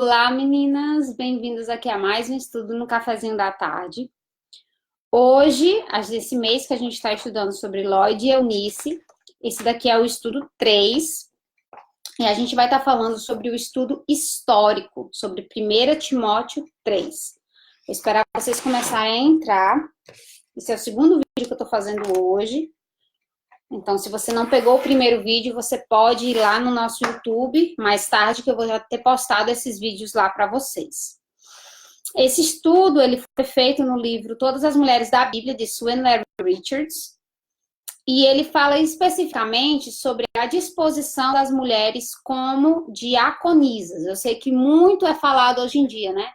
Olá, meninas, bem-vindas aqui a mais um estudo no cafezinho da tarde. Hoje, esse mês que a gente está estudando sobre Lloyd e Eunice, esse daqui é o estudo 3, e a gente vai estar falando sobre o estudo histórico, sobre 1 Timóteo 3. Vou esperar vocês começarem a entrar. Esse é o segundo vídeo que eu estou fazendo hoje. Então, se você não pegou o primeiro vídeo, você pode ir lá no nosso YouTube mais tarde, que eu vou já ter postado esses vídeos lá para vocês. Esse estudo ele foi feito no livro Todas as Mulheres da Bíblia, de Sue Larry Richards, e ele fala especificamente sobre a disposição das mulheres como diaconisas. Eu sei que muito é falado hoje em dia, né?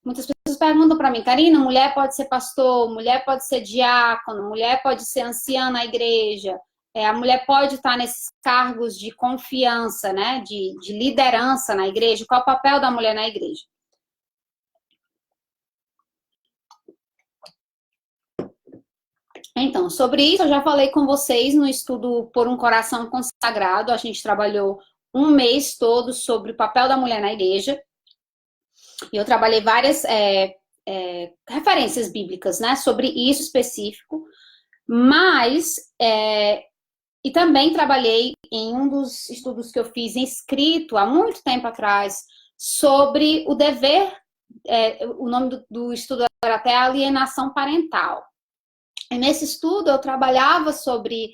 Muitas pessoas perguntam para mim, Karina, mulher pode ser pastor, mulher pode ser diácono, mulher pode ser anciã na igreja, a mulher pode estar nesses cargos de confiança, né, de liderança na igreja. Qual é o papel da mulher na igreja? Então, sobre isso eu já falei com vocês no estudo Por um Coração Consagrado. A gente trabalhou um mês todo sobre o papel da mulher na igreja. E eu trabalhei várias referências bíblicas, né, sobre isso específico. Mas, e também trabalhei em um dos estudos que eu fiz em escrito há muito tempo atrás, sobre o dever, o nome do estudo era até alienação parental. E nesse estudo eu trabalhava sobre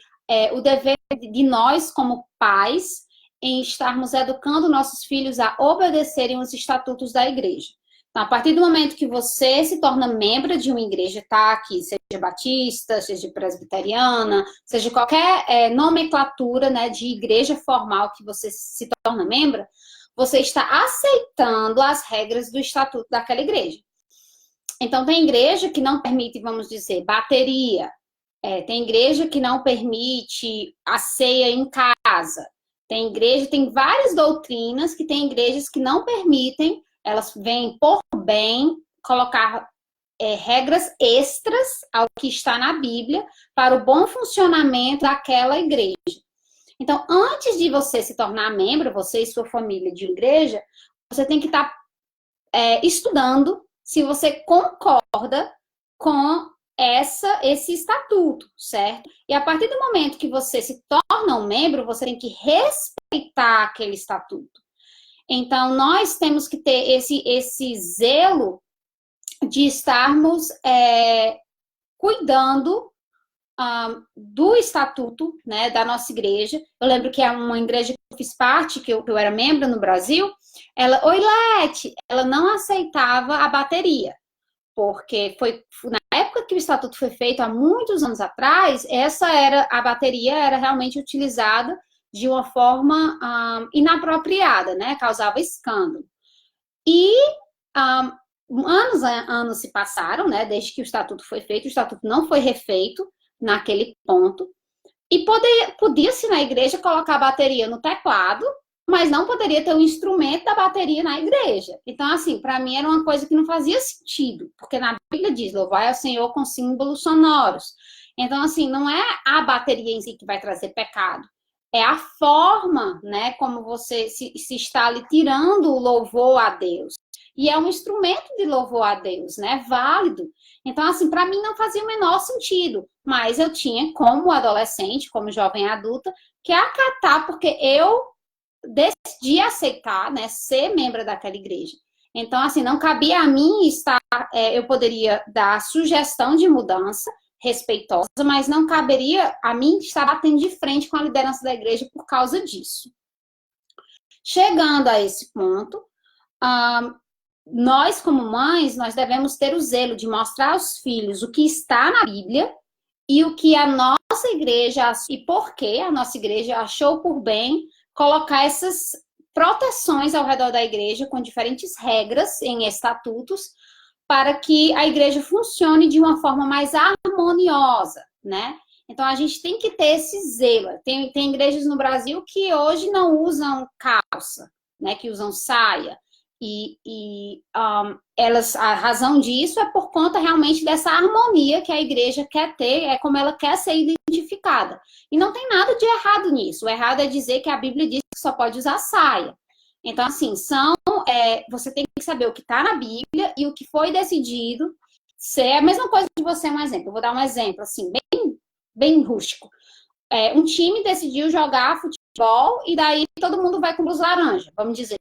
o dever de nós como pais em estarmos educando nossos filhos a obedecerem os estatutos da igreja. Então, a partir do momento que você se torna membro de uma igreja, tá? Que seja batista, seja presbiteriana, seja qualquer nomenclatura, né, de igreja formal que você se torna membro, você está aceitando as regras do estatuto daquela igreja. Então, tem igreja que não permite, vamos dizer, bateria. Tem igreja que não permite a ceia em casa. Tem várias doutrinas que tem igrejas que não permitem, elas vêm por bem colocar regras extras ao que está na Bíblia para o bom funcionamento daquela igreja. Então, antes de você se tornar membro, você e sua família de igreja, você tem que estar estudando se você concorda com esse estatuto, certo? E a partir do momento que você se torna um membro, você tem que respeitar aquele estatuto. Então, nós temos que ter esse zelo de estarmos cuidando do estatuto, né, da nossa igreja. Eu lembro que é uma igreja que eu fiz parte, que eu era membro no Brasil, ela não aceitava a bateria, porque foi na época que o estatuto foi feito, há muitos anos atrás, a bateria era realmente utilizada de uma forma inapropriada, né, causava escândalo. E anos se passaram, né, desde que o estatuto foi feito, o estatuto não foi refeito naquele ponto, e podia-se na igreja colocar a bateria no teclado, mas não poderia ter o instrumento da bateria na igreja. Então, assim, para mim era uma coisa que não fazia sentido, porque na Bíblia diz, louvai ao Senhor com símbolos sonoros. Então, assim, não é a bateria em si que vai trazer pecado, é a forma, né, como você se está ali tirando o louvor a Deus. E é um instrumento de louvor a Deus, né, válido. Então, assim, para mim não fazia o menor sentido, mas eu tinha, como adolescente, como jovem adulta, que acatar, porque eu decidi aceitar, né, ser membro daquela igreja. Então, assim, não cabia a mim eu poderia dar sugestão de mudança respeitosa, mas não caberia a mim estar batendo de frente com a liderança da igreja por causa disso. Chegando a esse ponto, nós, como mães, nós devemos ter o zelo de mostrar aos filhos o que está na Bíblia e o que a nossa igreja, e por que a nossa igreja achou por bem colocar essas proteções ao redor da igreja com diferentes regras em estatutos para que a igreja funcione de uma forma mais harmoniosa, né? Então, a gente tem que ter esse zelo. Tem igrejas no Brasil que hoje não usam calça, né? Que usam saia. A razão disso é por conta realmente dessa harmonia que a igreja quer ter, é como ela quer ser identificada. E não tem nada de errado nisso. O errado é dizer que a Bíblia diz que só pode usar saia. Então, assim, você tem que saber o que está na Bíblia e o que foi decidido ser a mesma coisa que você, um exemplo. Eu vou dar um exemplo, assim, bem rústico. Um time decidiu jogar futebol e daí todo mundo vai com blusa laranja, vamos dizer.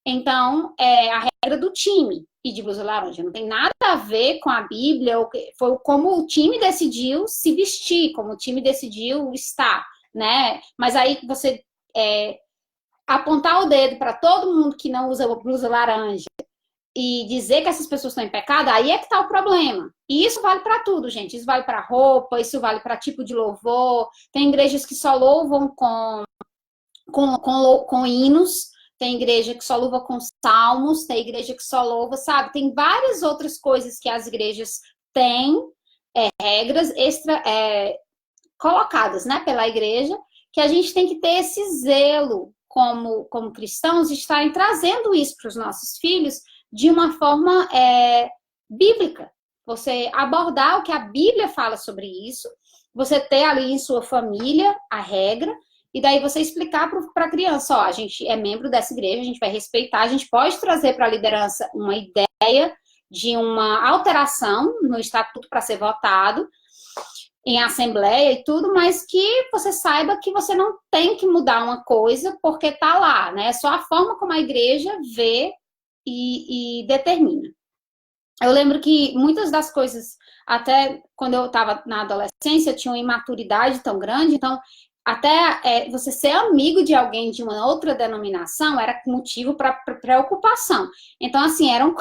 Então, a regra do time e de blusa laranja não tem nada a ver com a Bíblia, foi como o time decidiu se vestir, como o time decidiu estar, né? Mas aí você apontar o dedo para todo mundo que não usa blusa laranja e dizer que essas pessoas estão em pecado, aí é que está o problema. E isso vale para tudo, gente. Isso vale para roupa, isso vale para tipo de louvor. Tem igrejas que só louvam com hinos, tem igreja que só louva com salmos, tem igreja que só louva, sabe? Tem várias outras coisas que as igrejas têm, regras colocadas, né, pela igreja, que a gente tem que ter esse zelo como cristãos, de estarem trazendo isso para os nossos filhos de uma forma bíblica. Você abordar o que a Bíblia fala sobre isso, você ter ali em sua família a regra, e daí você explicar para a criança, ó, a gente é membro dessa igreja, a gente vai respeitar, a gente pode trazer para a liderança uma ideia de uma alteração no estatuto para ser votado em assembleia e tudo, mas que você saiba que você não tem que mudar uma coisa porque está lá, né? É só a forma como a igreja vê e determina. Eu lembro que muitas das coisas, até quando eu estava na adolescência, eu tinha uma imaturidade tão grande, então até você ser amigo de alguém de uma outra denominação era motivo para preocupação. Então, assim, eram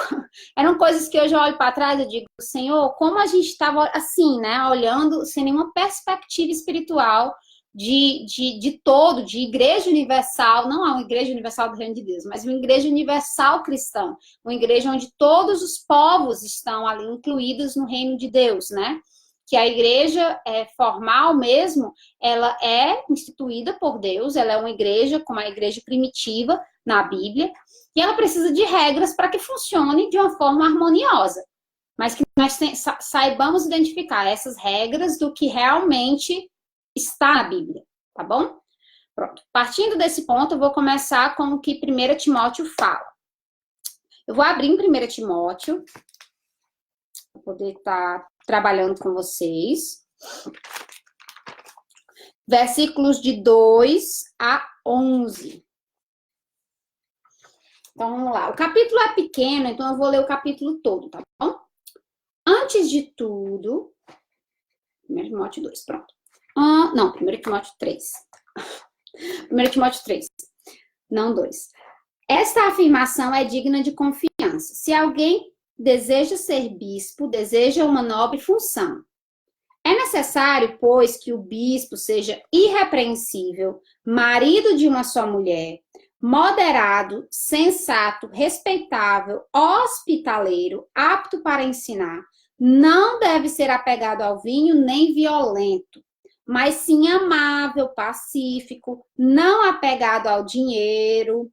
coisas que hoje eu olho para trás e digo, Senhor, como a gente estava assim, né, olhando sem nenhuma perspectiva espiritual de todo, de igreja universal, não é uma igreja universal do Reino de Deus, mas uma igreja universal cristã, uma igreja onde todos os povos estão ali incluídos no Reino de Deus, né? Que a igreja formal mesmo, ela é instituída por Deus, ela é uma igreja como a igreja primitiva na Bíblia, e ela precisa de regras para que funcione de uma forma harmoniosa, mas que nós saibamos identificar essas regras do que realmente está na Bíblia, tá bom? Pronto. Partindo desse ponto, eu vou começar com o que 1 Timóteo fala. Eu vou abrir em 1 Timóteo, para poder estar trabalhando com vocês. Versículos de 2 a 11. Então, vamos lá. O capítulo é pequeno, então eu vou ler o capítulo todo, tá bom? Antes de tudo... 1 Timóteo 2, pronto. Não, 1 Timóteo 3. 1 Timóteo 3, não 2. Esta afirmação é digna de confiança. Se alguém deseja ser bispo, deseja uma nobre função. É necessário, pois, que o bispo seja irrepreensível, marido de uma só mulher, moderado, sensato, respeitável, hospitaleiro, apto para ensinar. Não deve ser apegado ao vinho nem violento, mas sim amável, pacífico, não apegado ao dinheiro.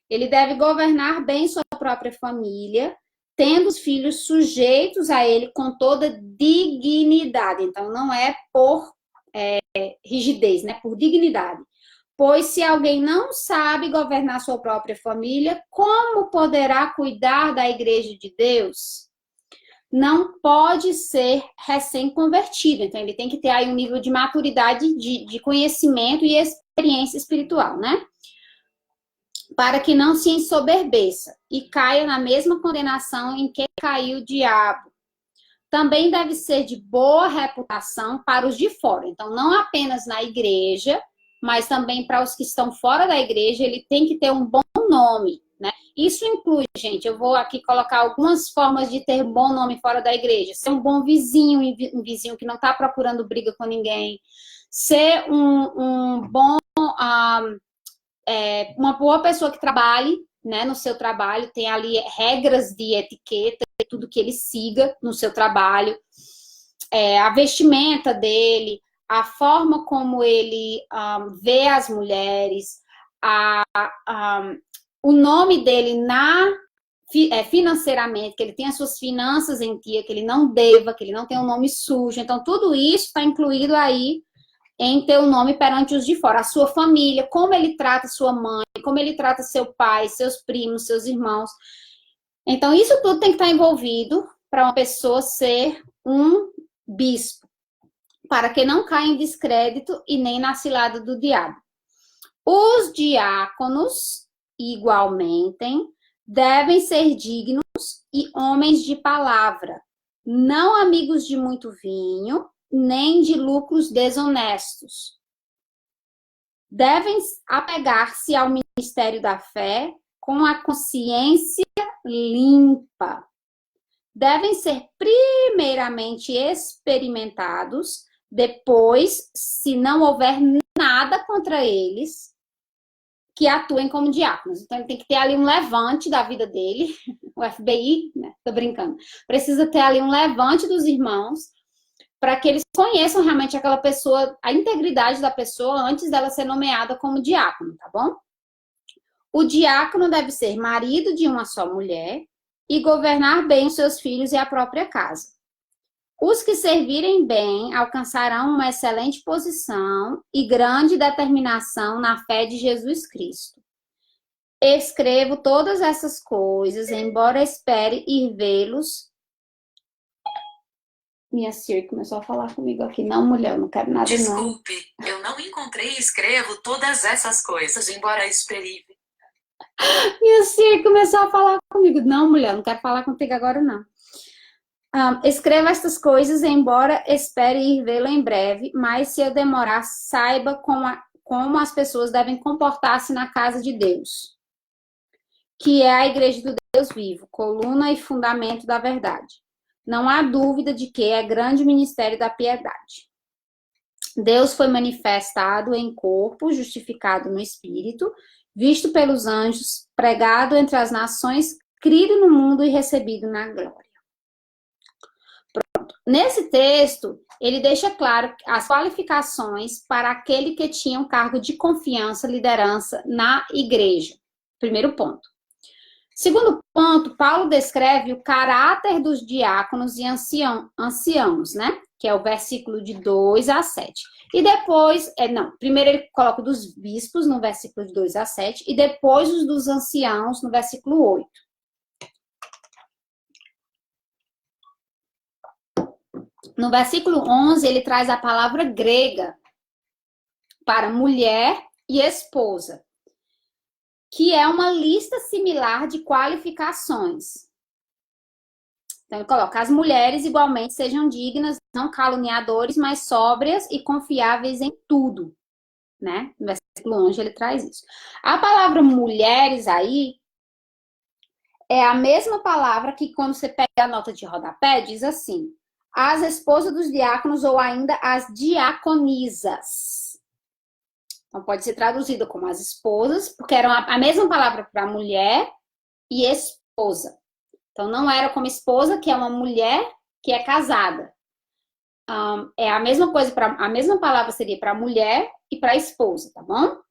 Ele deve governar bem sua própria família, tendo os filhos sujeitos a ele com toda dignidade. Então, não é por rigidez, né? Por dignidade. Pois se alguém não sabe governar sua própria família, como poderá cuidar da igreja de Deus? Não pode ser recém-convertido. Então, ele tem que ter aí um nível de maturidade, de conhecimento e experiência espiritual, né? Para que não se ensoberbeça e caia na mesma condenação em que caiu o diabo. Também deve ser de boa reputação para os de fora. Então, não apenas na igreja, mas também para os que estão fora da igreja, ele tem que ter um bom nome, né? Isso inclui, gente, eu vou aqui colocar algumas formas de ter bom nome fora da igreja. Ser um bom vizinho, um vizinho que não está procurando briga com ninguém. Ser um bom... uma boa pessoa que trabalhe, né, no seu trabalho, tem ali regras de etiqueta, tudo que ele siga no seu trabalho, a vestimenta dele, a forma como ele vê as mulheres, o nome dele financeiramente, que ele tenha suas finanças em dia, que ele não deva, que ele não tenha um nome sujo. Então, tudo isso está incluído aí em ter o nome perante os de fora, a sua família, como ele trata sua mãe, como ele trata seu pai, seus primos, seus irmãos. Então, isso tudo tem que estar envolvido para uma pessoa ser um bispo, para que não caia em descrédito e nem na cilada do diabo. Os diáconos, igualmente, devem ser dignos e homens de palavra, não amigos de muito vinho, nem de lucros desonestos. Devem apegar-se ao ministério da fé com a consciência limpa. Devem ser primeiramente experimentados, depois, se não houver nada contra eles, que atuem como diáconos. Então, ele tem que ter ali um levante da vida dele, o FBI, né? Tô brincando. Precisa ter ali um levante dos irmãos, para que eles conheçam realmente aquela pessoa, a integridade da pessoa, antes dela ser nomeada como diácono, tá bom? O diácono deve ser marido de uma só mulher e governar bem os seus filhos e a própria casa. Os que servirem bem alcançarão uma excelente posição e grande determinação na fé de Jesus Cristo. Escrevo todas essas coisas, embora espere ir vê-los. Minha Siri começou a falar comigo aqui. Não, mulher, eu não quero nada, não. Desculpe, eu não encontrei e escrevo todas essas coisas, embora espere. Minha Siri começou a falar comigo. Não, mulher, não quero falar contigo agora, não. Escreva estas coisas, embora espere ir vê-lo em breve, mas se eu demorar, saiba como as pessoas devem comportar-se na casa de Deus, que é a igreja do Deus vivo, coluna e fundamento da verdade. Não há dúvida de que é grande ministério da piedade. Deus foi manifestado em corpo, justificado no espírito, visto pelos anjos, pregado entre as nações, crido no mundo e recebido na glória. Pronto. Nesse texto, ele deixa claro as qualificações para aquele que tinha um cargo de confiança, liderança na igreja. Primeiro ponto. Segundo ponto, Paulo descreve o caráter dos diáconos e anciãos, né? Que é o versículo de 2 a 7. E depois, primeiro ele coloca dos bispos no versículo de 2 a 7 e depois os dos anciãos no versículo 8. No versículo 11, ele traz a palavra grega para mulher e esposa, que é uma lista similar de qualificações. Então, ele coloca, as mulheres igualmente sejam dignas, não caluniadores, mas sóbrias e confiáveis em tudo, né? No versículo 11 ele traz isso. A palavra mulheres aí é a mesma palavra que quando você pega a nota de rodapé, diz assim, as esposas dos diáconos ou ainda as diaconisas. Então, pode ser traduzido como as esposas, porque era a mesma palavra para mulher e esposa. Então, não era como esposa, que é uma mulher que é casada. É a mesma coisa, a mesma palavra seria para mulher e para esposa, tá bom?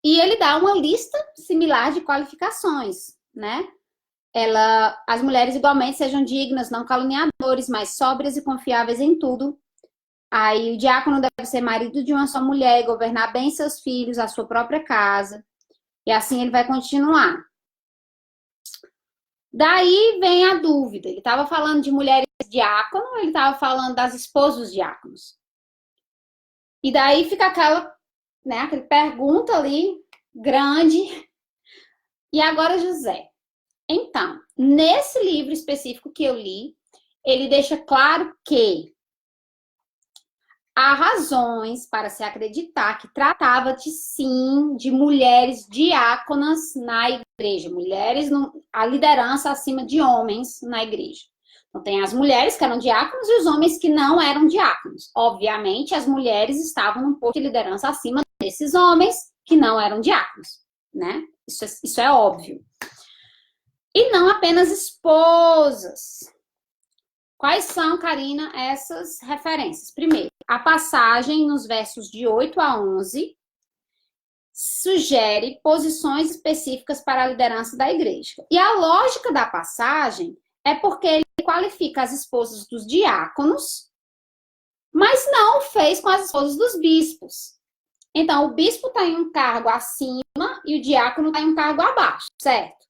E ele dá uma lista similar de qualificações, né? As mulheres igualmente sejam dignas, não caluniadores, mas sóbrias e confiáveis em tudo. Aí o diácono deve ser marido de uma só mulher, governar bem seus filhos, a sua própria casa. E assim ele vai continuar. Daí vem a dúvida. Ele estava falando de mulheres diácono, ou ele estava falando das esposas dos diáconos? E daí fica aquela pergunta ali, grande. E agora, José. Então, nesse livro específico que eu li, ele deixa claro que há razões para se acreditar que tratava-se, sim, de mulheres diáconas na igreja. Mulheres, a liderança acima de homens na igreja. Então, tem as mulheres que eram diáconos e os homens que não eram diáconos. Obviamente, as mulheres estavam num posto de liderança acima desses homens que não eram diáconos, né? Isso é óbvio. E não apenas esposas. Quais são, Karina, essas referências? Primeiro, a passagem nos versos de 8 a 11 sugere posições específicas para a liderança da igreja. E a lógica da passagem é porque ele qualifica as esposas dos diáconos mas não fez com as esposas dos bispos. Então, o bispo está em um cargo acima e o diácono está em um cargo abaixo, certo?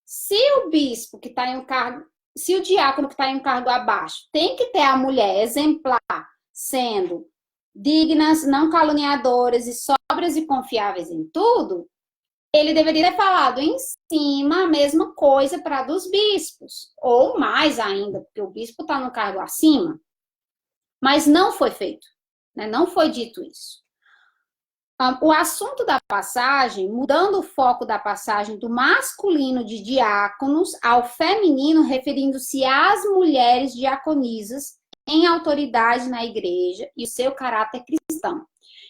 Se o bispo que está em um cargo, se o diácono que está em um cargo abaixo tem que ter a mulher exemplar, sendo dignas, não caluniadoras e sóbrias e confiáveis em tudo, ele deveria ter falado em cima a mesma coisa para dos bispos, ou mais ainda, porque o bispo está no cargo acima. Mas não foi feito, né? Não foi dito isso. O assunto da passagem, mudando o foco da passagem do masculino de diáconos ao feminino, referindo-se às mulheres diaconisas em autoridade na igreja e o seu caráter cristão.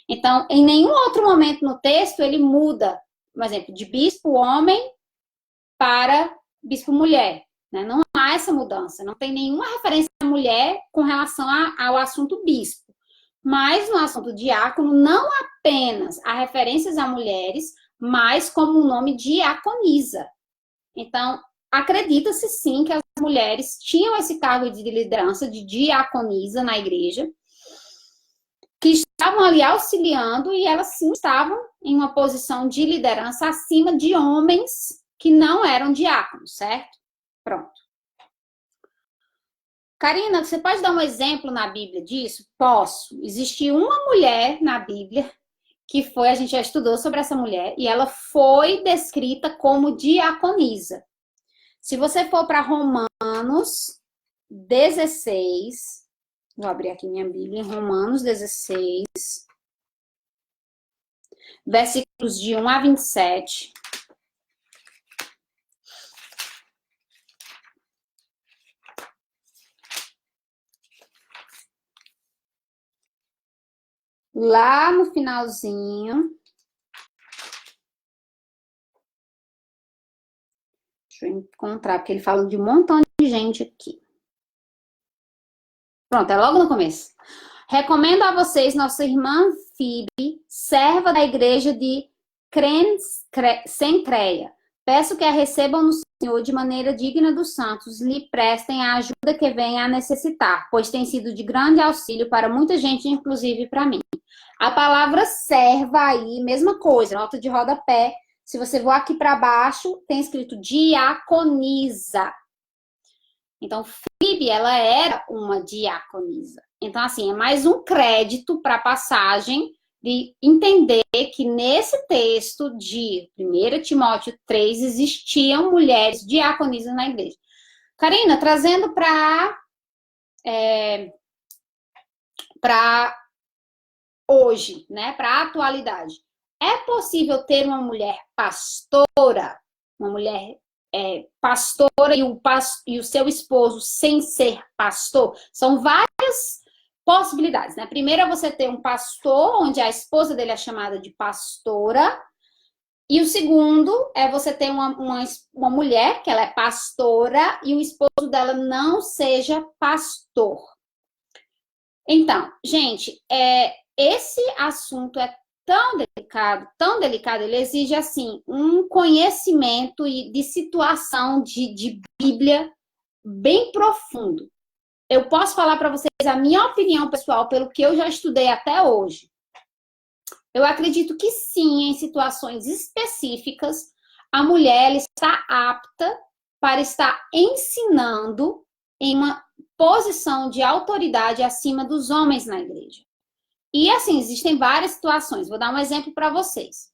Então, em nenhum outro momento no texto ele muda, por exemplo, de bispo homem para bispo mulher. Né? Não há essa mudança, não tem nenhuma referência à mulher com relação ao assunto bispo. Mas no assunto diácono, não apenas há referências a mulheres, mas como o nome diaconisa. Então, acredita-se sim que as mulheres tinham esse cargo de liderança, de diaconisa na igreja, que estavam ali auxiliando e elas sim estavam em uma posição de liderança acima de homens que não eram diáconos, certo? Pronto. Karina, você pode dar um exemplo na Bíblia disso? Posso. Existe uma mulher na Bíblia que foi, a gente já estudou sobre essa mulher, e ela foi descrita como diaconisa. Se você for para Romanos 16, vou abrir aqui minha Bíblia, Romanos 16, versículos de 1 a 27. Lá no finalzinho, deixa eu encontrar, porque ele fala de um montão de gente aqui. Pronto, é logo no começo. Recomendo a vocês nossa irmã Fibe, serva da igreja de Cencreia. Peço que a recebam no Senhor de maneira digna dos santos, lhe prestem a ajuda que venha a necessitar, pois tem sido de grande auxílio para muita gente, inclusive para mim. A palavra serva aí, mesma coisa, nota de rodapé. Se você for aqui para baixo, tem escrito diaconisa. Então, Fibe, ela era uma diaconisa. Então, assim, é mais um crédito para a passagem de entender que nesse texto de 1 Timóteo 3 existiam mulheres diaconisas na igreja. Karina, trazendo para hoje, né, para a atualidade. É possível ter uma mulher pastora, uma mulher pastora e o seu esposo sem ser pastor? São várias possibilidades, né? Primeiro é você ter um pastor, onde a esposa dele é chamada de pastora, e o segundo é você ter uma mulher, que ela é pastora, e o esposo dela não seja pastor. Então, gente, esse assunto é tão delicado, ele exige, assim, um conhecimento de situação de Bíblia bem profundo. Eu posso falar para vocês a minha opinião pessoal, pelo que eu já estudei até hoje. Eu acredito que sim, em situações específicas, a mulher ela está apta para estar ensinando em uma posição de autoridade acima dos homens na igreja. E assim, existem várias situações. Vou dar um exemplo para vocês.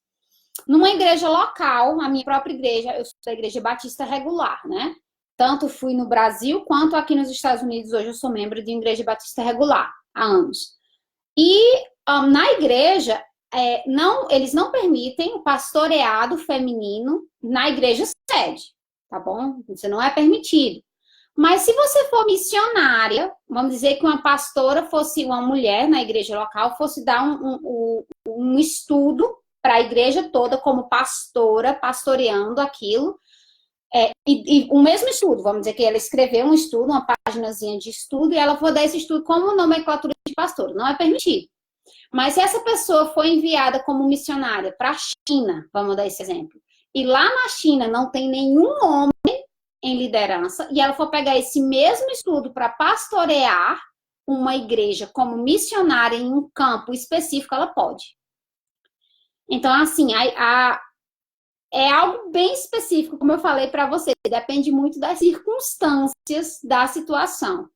Numa igreja local, a minha própria igreja, eu sou da Igreja Batista Regular, né? Tanto fui no Brasil, quanto aqui nos Estados Unidos, hoje eu sou membro de uma Igreja Batista Regular, há anos. E na igreja, eles não permitem o pastoreado feminino na igreja sede, tá bom? Isso não é permitido. Mas se você for missionária, vamos dizer que uma pastora fosse uma mulher na igreja local, fosse dar um estudo para a igreja toda como pastora, pastoreando aquilo, e o mesmo estudo, vamos dizer que ela escreveu um estudo, uma paginazinha de estudo, e ela for dar esse estudo como nomenclatura de pastora, não é permitido. Mas se essa pessoa foi enviada como missionária para a China, vamos dar esse exemplo, e lá na China não tem nenhum homem em liderança, e ela for pegar esse mesmo estudo para pastorear com uma igreja como missionária em um campo específico, ela pode. Então, assim, é algo bem específico, como eu falei para você, depende muito das circunstâncias da situação.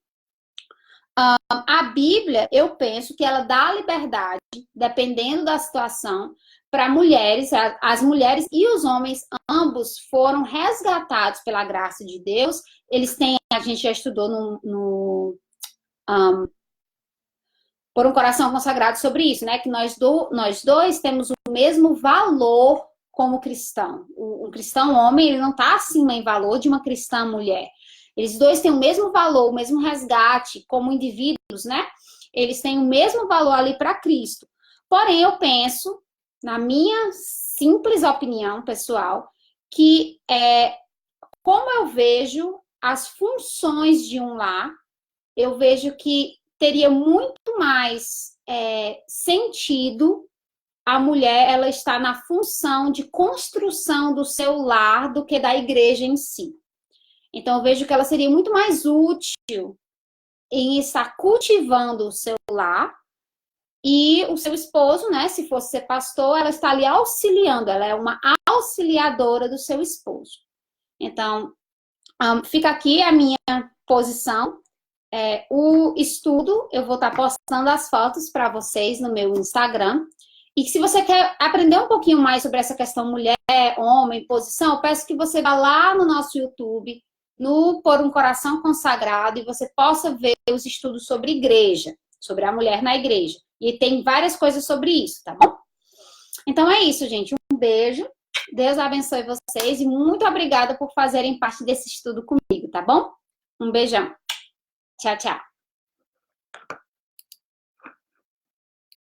A Bíblia, eu penso que ela dá liberdade, dependendo da situação, para mulheres, as mulheres e os homens, ambos foram resgatados pela graça de Deus. Eles têm, a gente já estudou Por um Coração Consagrado sobre isso, né? Que nós dois temos o mesmo valor como cristão. Um cristão homem, ele não está acima em valor de uma cristã mulher. Eles dois têm o mesmo valor, o mesmo resgate como indivíduos, né? Eles têm o mesmo valor ali para Cristo. Porém, eu penso, na minha simples opinião pessoal, que como eu vejo as funções de um lar, eu vejo que teria muito mais sentido a mulher ela estar na função de construção do seu lar do que da igreja em si. Então, eu vejo que ela seria muito mais útil em estar cultivando o seu lar e o seu esposo, né, se fosse ser pastor, ela está ali auxiliando, ela é uma auxiliadora do seu esposo. Então, fica aqui a minha posição. O estudo, eu vou estar postando as fotos para vocês no meu Instagram. E se você quer aprender um pouquinho mais sobre essa questão mulher, homem, posição, eu peço que você vá lá no nosso YouTube, no Por um Coração Consagrado, e você possa ver os estudos sobre igreja, sobre a mulher na igreja. E tem várias coisas sobre isso, tá bom? Então é isso, gente. Um beijo. Deus abençoe vocês e muito obrigada por fazerem parte desse estudo comigo, tá bom? Um beijão. Tchau, tchau.